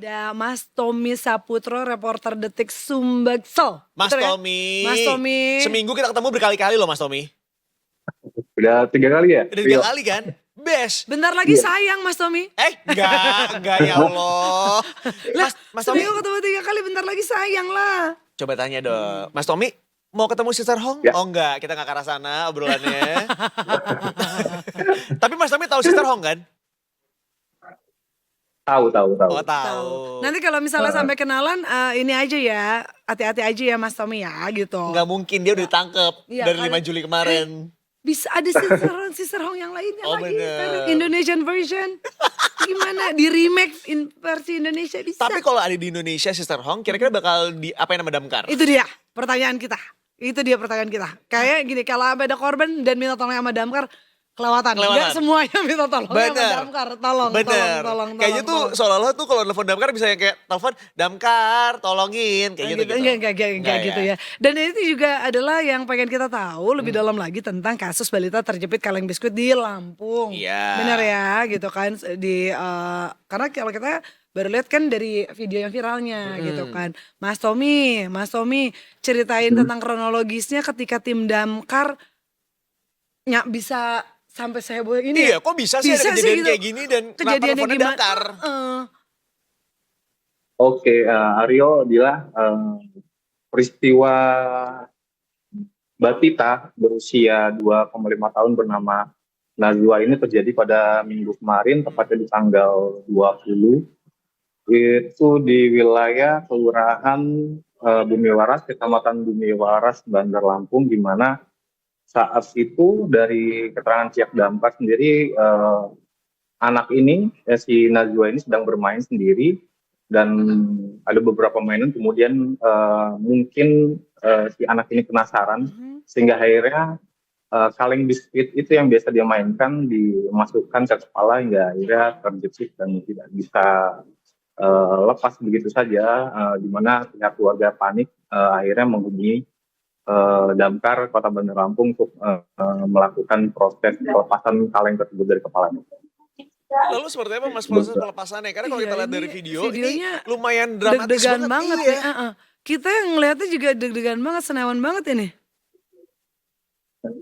ada Mas Tommy Saputro, reporter Detik Sumbaksel. Mas Betul ya? Tommy. Mas Tommy. Seminggu kita ketemu berkali-kali loh Mas Tommy. Udah 3 kali ya? Udah 3 Rio? kali kan? Best. Bentar lagi sayang Mas Tommy. Enggak ya Allah. Mas Tommy, Seminggu ketemu 3 kali, bentar lagi sayang lah. coba tanya dong. Mas Tommy, mau ketemu Sister Hong? Ya. Oh enggak, kita gak ke arah sana obrolannya. Tapi Mas Tommy tahu Sister Hong kan? Tahu. Oh tahu. Nanti kalau misalnya sampai kenalan, ini aja ya, hati-hati aja ya Mas Tommy ya gitu. Nggak mungkin, dia udah ditangkep Iya, dari kan. 5 Juli kemarin. Bisa ada Sister Hong yang lainnya Oh, lagi, bener. Indonesian version. Gimana di remake versi Indonesia bisa? Tapi kalau ada di Indonesia Sister Hong, kira-kira bakal di apa yang nama damkar? Itu dia pertanyaan kita. Kayak gini, kalau ada korban dan minta tolong sama damkar, kelewatan. Nggak semuanya minta tolong sama damkar. Tolong. Kayaknya tuh seolah-olah tuh kalau telepon damkar bisa yang kayak telepon damkar, tolongin kayak gitu. Enggak gitu ya. Dan itu juga adalah yang pengen kita tahu lebih dalam lagi tentang kasus balita terjepit kaleng biskuit di Lampung. Iya. Benar ya, gitu kan karena kalau kita baru lihat kan dari video yang viralnya gitu kan. Mas Tommy ceritain tentang kronologisnya ketika tim damkar bisa sampai seheboh ini. Iya, kok bisa sih ada kejadian kayak gini dan kenapa teleponnya damkar? Oke, Aryo, Dila, peristiwa Batita berusia 2,5 tahun bernama Najwa ini terjadi pada minggu kemarin, tepatnya di tanggal 20. Itu di wilayah Kelurahan Bumi Waras, Kecamatan Bumi Waras, Bandar Lampung, di mana saat itu dari keterangan pihak damkar sendiri, anak ini, si Najwa ini sedang bermain sendiri dan ada beberapa mainan. Kemudian mungkin si anak ini penasaran sehingga akhirnya kaleng biskuit itu yang biasa dia mainkan dimasukkan ke kepala hingga akhirnya terjepit dan tidak bisa lepas begitu saja, di mana pihak keluarga panik akhirnya menghubungi damkar Kota Bandar Lampung untuk melakukan proses pelepasan kaleng tersebut dari kepalanya. Lalu seperti apa Mas proses pelepasannya? Karena kalau kita lihat dari videonya ini lumayan dramatis deg-degan banget ya. Kita yang ngeliatnya juga deg-degan banget, senewan banget ini.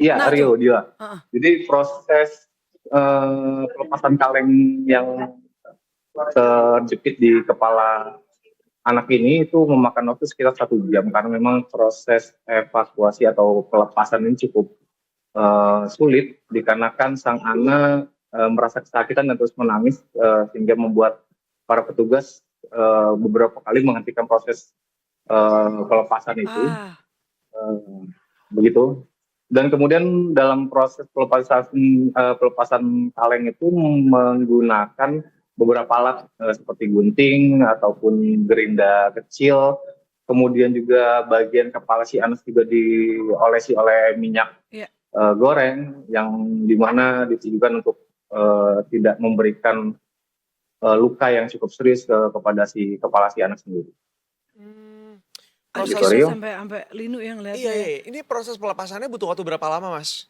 Iya, Aryo, Dila. Jadi proses pelepasan kaleng yang terjepit di kepala anak ini itu memakan waktu sekitar 1 jam karena memang proses evakuasi atau pelepasan ini cukup sulit dikarenakan sang anak merasa kesakitan dan terus menangis sehingga membuat para petugas beberapa kali menghentikan proses pelepasan itu. Begitu. Dan kemudian dalam proses pelepasan kaleng itu menggunakan beberapa alat seperti gunting ataupun gerinda kecil, kemudian juga bagian kepala si anak juga diolesi oleh minyak goreng yang dimana ditujukan untuk tidak memberikan luka yang cukup serius kepada si kepala si anak sendiri. Prosesnya sampai linu yang lihat. Iya. Ini proses pelepasannya butuh waktu berapa lama, Mas?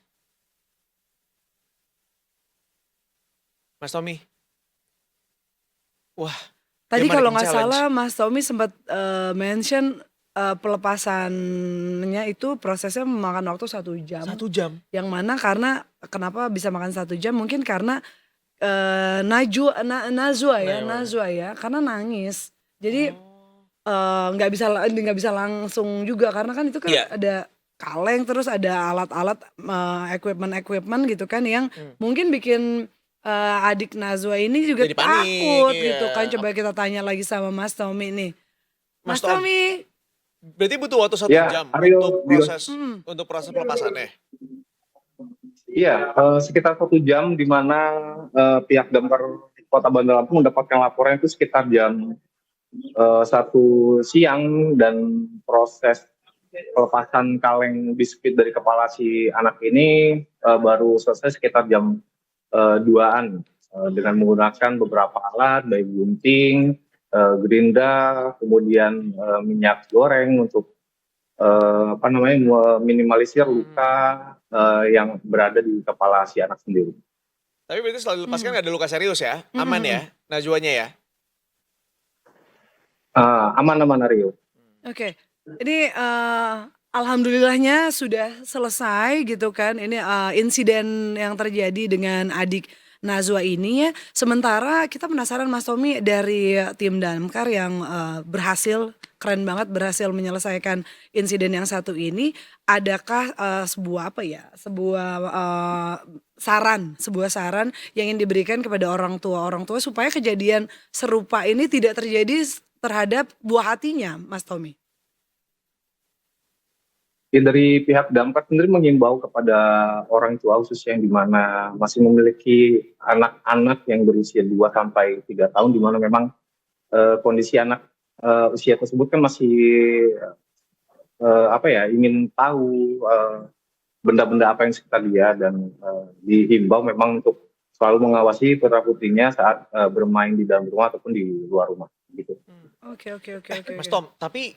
Mas Tommy? Wah. Tadi kalau nggak salah Mas Tommy sempat mention pelepasannya itu prosesnya memakan waktu 1 jam. 1 jam. Yang mana karena kenapa bisa makan 1 jam? Mungkin karena Najwa ya, karena nangis. Jadi nggak bisa langsung juga karena kan itu kan ada kaleng terus ada alat-alat equipment gitu kan yang mungkin bikin adik Najwa ini juga jadi panik, takut gitu kan. Coba kita tanya lagi sama Mas Tommy nih. Mas Tommy. Berarti butuh waktu 1 jam untuk proses pelepasannya. Iya, sekitar 1 jam di mana pihak damkar Kota Bandar Lampung mendapatkan laporan itu sekitar jam 1 siang dan proses pelepasan kaleng biskuit dari kepala si anak ini baru selesai sekitar jam 2-an dengan menggunakan beberapa alat baik gunting, gerinda, kemudian minyak goreng untuk meminimalisir luka yang berada di kepala si anak sendiri. Tapi berarti setelah dilepaskan nggak ada luka serius ya? Aman ya Najwanya ya? Aman-aman Aryo. Oke. Ini alhamdulillahnya sudah selesai gitu kan. Ini insiden yang terjadi dengan adik Nazwa ini ya. Sementara kita penasaran Mas Tommy dari tim damkar yang berhasil keren banget berhasil menyelesaikan insiden yang satu ini. Adakah sebuah apa ya? Sebuah saran yang ingin diberikan kepada orang tua supaya kejadian serupa ini tidak terjadi terhadap buah hatinya, Mas Tommy? Ya, dari pihak damkar sendiri mengimbau kepada orang tua khususnya yang di mana masih memiliki anak-anak yang berusia 2 sampai 3 tahun, di mana memang kondisi anak usia tersebut kan masih ingin tahu benda-benda apa yang sekitar dia, dan dihimbau memang untuk selalu mengawasi putra-putrinya saat bermain di dalam rumah ataupun di luar rumah gitu. Oke. Mas Tom, tapi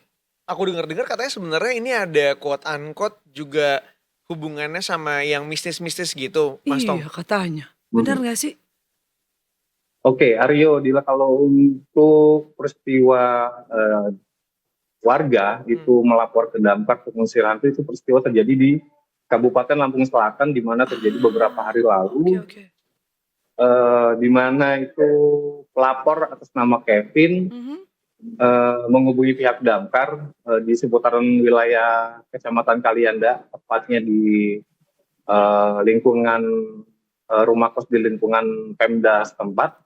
aku dengar-dengar katanya sebenarnya ini ada quote unquote juga hubungannya sama yang mistis-mistis gitu, Mas Tom. Iya katanya. Benar nggak sih? Oke, Aryo, Dila, kalau untuk peristiwa warga itu melapor ke damkar pengusir hantu, itu peristiwa terjadi di Kabupaten Lampung Selatan, di mana terjadi beberapa hari lalu. Oke. Di mana itu pelapor atas nama Kevin menghubungi pihak damkar di seputaran wilayah Kecamatan Kalianda, tepatnya di lingkungan rumah kos di lingkungan Pemda setempat,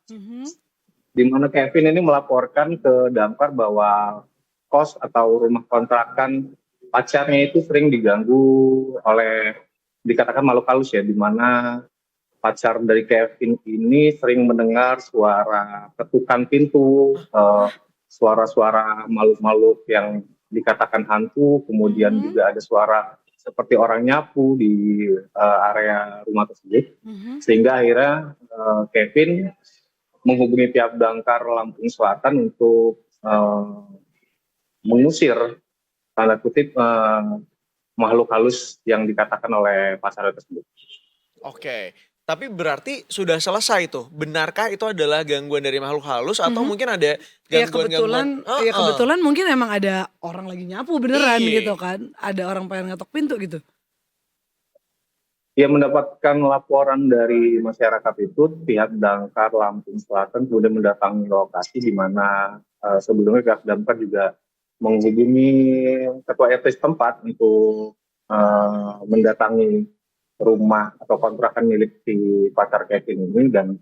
di mana Kevin ini melaporkan ke damkar bahwa kos atau rumah kontrakan pacarnya itu sering diganggu oleh, dikatakan makhluk halus ya, di mana pacar dari Kevin ini sering mendengar suara ketukan pintu, suara-suara makhluk-makhluk yang dikatakan hantu, kemudian juga ada suara seperti orang nyapu di area rumah tersebut, sehingga akhirnya Kevin menghubungi pihak damkar Lampung Selatan untuk mengusir tanda kutip makhluk halus yang dikatakan oleh pacarnya tersebut. Oke. Tapi berarti sudah selesai tuh. Benarkah itu adalah gangguan dari makhluk halus atau mungkin ada gangguan-gangguan? Ya kebetulan mungkin emang ada orang lagi nyapu beneran Iya. gitu kan. Ada orang pengen ngetok pintu gitu. Ya, mendapatkan laporan dari masyarakat itu, pihak damkar Lampung Selatan kemudian mendatangi lokasi, di mana sebelumnya pihak damkar juga menghubungi ketua RT setempat untuk mendatangi rumah atau kontrakan milik si pacar Kevin ini, dan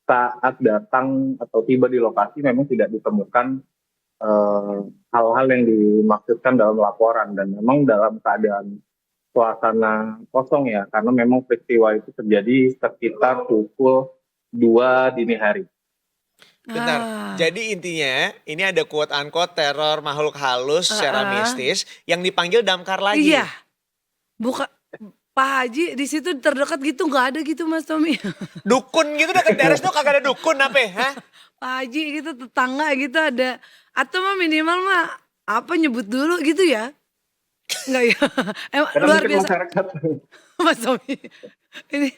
saat datang atau tiba di lokasi memang tidak ditemukan hal-hal yang dimaksudkan dalam laporan, dan memang dalam keadaan suasana kosong ya, karena memang peristiwa itu terjadi sekitar pukul 2 dini hari. Bentar, jadi intinya ini ada quote unquote teror makhluk halus secara mistis yang dipanggil damkar lagi. Iya. Bukan Pak Haji di situ terdekat gitu nggak ada gitu Mas Tommy. Dukun gitu dekat daerah tuh kagak ada dukun apa ya? Hah? Pak Haji gitu tetangga gitu ada, atau mah minimal mah apa nyebut dulu gitu ya. Enggak ya. Emang Karena luar mungkin biasa masyarakat, Mas Tommy. Ini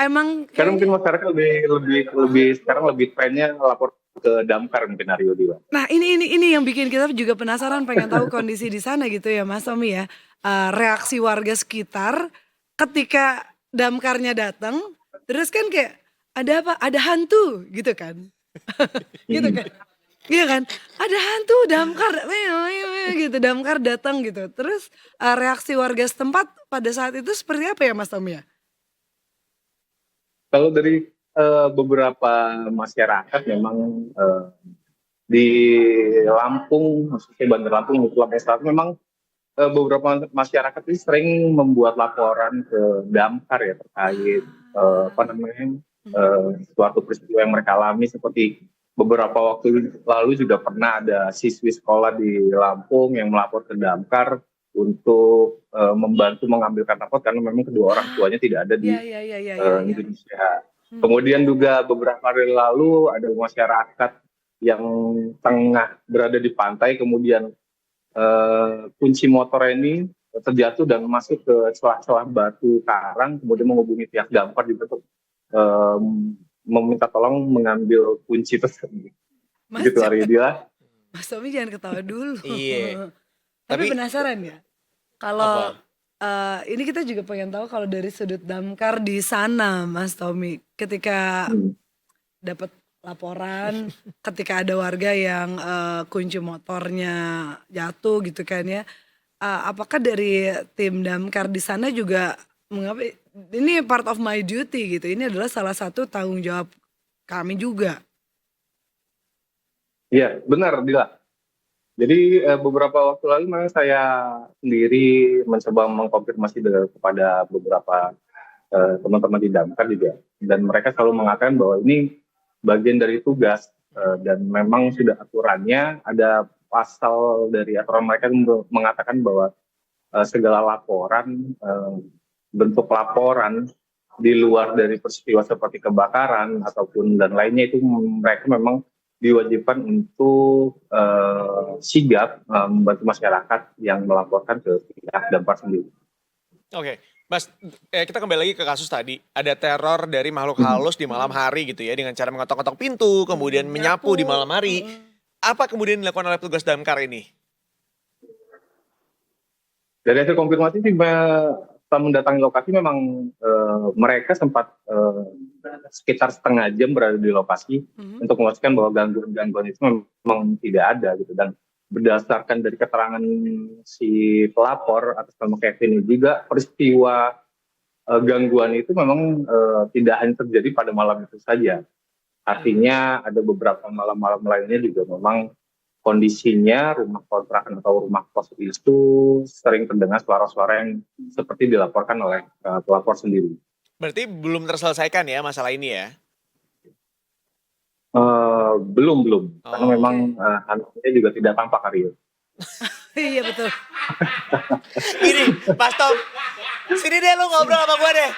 emang karena mungkin masyarakat lebih sekarang lebih trennya lapor ke damkar mungkin Aryo Diwa. Nah ini yang bikin kita juga penasaran pengen tahu kondisi di sana gitu ya Mas Tommy ya. Reaksi warga sekitar ketika damkarnya datang, terus kan kayak ada apa? Ada hantu gitu kan. Gitu kan. Iya kan? Ada hantu damkar gitu, damkar datang gitu. Terus reaksi warga setempat pada saat itu seperti apa ya Mas Tommy ya? Kalau dari beberapa masyarakat memang di Lampung, khususnya Bandar Lampung, Lampung Selatan, memang beberapa masyarakat ini sering membuat laporan ke damkar ya terkait suatu peristiwa yang mereka alami, seperti beberapa waktu lalu juga pernah ada siswi sekolah di Lampung yang melapor ke damkar untuk membantu mengambilkan rapot karena memang kedua orang tuanya tidak ada di Indonesia. Kemudian juga beberapa hari lalu ada masyarakat yang tengah berada di pantai, kemudian kunci motor ini terjatuh dan masuk ke celah-celah batu karang, kemudian menghubungi pihak damkar juga untuk meminta tolong mengambil kunci tersebut. Gitu Arya. Mas Tommy jangan ketawa dulu. Iya. Tapi Tapi penasaran ya, kalau apa? ini kita juga pengen tahu kalau dari sudut damkar di sana, Mas Tommy, ketika Hmm. dapat laporan, ketika ada warga yang kunci motornya jatuh gitu kan ya, apakah dari tim damkar di sana juga mengapa ini part of my duty gitu, ini adalah salah satu tanggung jawab kami juga. Iya, benar, Dila. Jadi beberapa waktu lalu memang saya sendiri mencoba mengkonfirmasi kepada beberapa teman-teman di damkar juga, dan mereka selalu mengatakan bahwa ini bagian dari tugas, dan memang sudah aturannya ada pasal dari aturan mereka yang mengatakan bahwa segala laporan, bentuk laporan di luar dari peristiwa seperti kebakaran ataupun dan lainnya itu mereka memang diwajibkan untuk sigap membantu masyarakat yang melaporkan ke pihak damkar sendiri. Oke, Mas, kita kembali lagi ke kasus tadi. Ada teror dari makhluk halus di malam hari gitu ya, dengan cara mengetok-ketok pintu, kemudian menyapu di malam hari. Apa kemudian dilakukan oleh petugas damkar ini? Dari hasil konfirmasi sih setelah mendatangi lokasi memang mereka sempat sekitar setengah jam berada di lokasi untuk memastikan bahwa gangguan-gangguan itu memang tidak ada gitu, dan berdasarkan dari keterangan si pelapor atas nama Kevin ini juga peristiwa gangguan itu memang tidak hanya terjadi pada malam itu saja. Artinya ada beberapa malam-malam lainnya juga memang kondisinya rumah kontrakan atau rumah kos itu sering terdengar suara-suara yang seperti dilaporkan oleh pelapor sendiri. Berarti belum terselesaikan ya masalah ini ya? Belum, karena Oh, memang hantunya juga tidak tampak, Aryo. Iya betul. Ini, Mas Tom, sini deh lu ngobrol sama gue deh.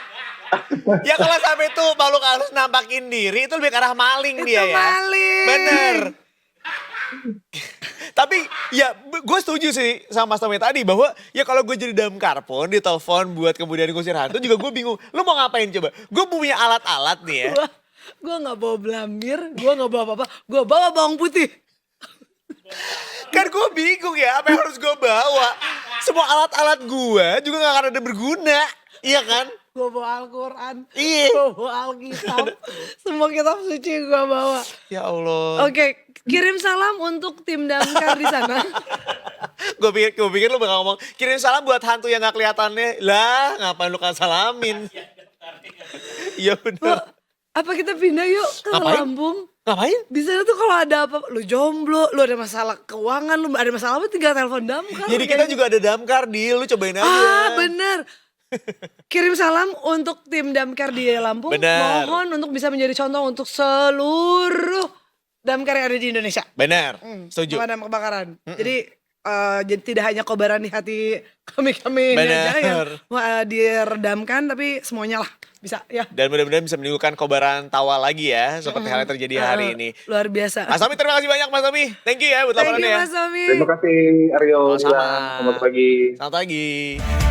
Ya kalau sampai tuh makhluk halus nampakin diri, itu lebih ke arah maling Itu dia ya. maling. Bener. Tapi ya gue setuju sih sama Mas Tommy tadi bahwa ya kalau gue jadi damkar pun ditelepon buat kemudian ngusir hantu juga gue bingung. Lu mau ngapain coba? Gue punya alat-alat nih ya. Gue nggak bawa blambir, gue nggak bawa apa-apa, gue bawa bawang putih. Kan gue bingung ya apa yang harus gue bawa. Semua alat-alat gue juga gak akan ada berguna. Iya kan? Gue bawa Al-Quran, Iya. gue bawa Alkitab, semua kitab suci gue bawa. Ya Allah. Oke, kirim salam untuk tim damkar di sana. Gue pikir lu bakal ngomong kirim salam buat hantu yang gak kelihatannya. Lah ngapain lu kan salamin? Iya bener. Apa kita pindah yuk ke Ngapain? Lampung? Ngapain? Di sana tuh kalau ada apa, lu jomblo, lu ada masalah keuangan, lu ada masalah apa, tinggal telepon damkar. Jadi kita juga ada damkar di, lu cobain aja. Bener. Kirim salam untuk tim damkar di Lampung. Bener. Mohon untuk bisa menjadi contoh untuk seluruh damkar yang ada di Indonesia. Benar, setuju. Pemadam kebakaran. Jadi tidak hanya kobaran di hati kami Bener. aja yang diredamkan, tapi semuanya lah bisa ya. Dan mudah-mudahan bisa menimbulkan kobaran tawa lagi ya, seperti hal yang terjadi hari ini. Luar biasa. Mas Tommy, terima kasih banyak Mas Tommy. Thank you ya buat Thank laporannya you ya. Mas Tommy. Terima kasih, Aryo. Sama-sama. Selamat pagi. Selamat pagi.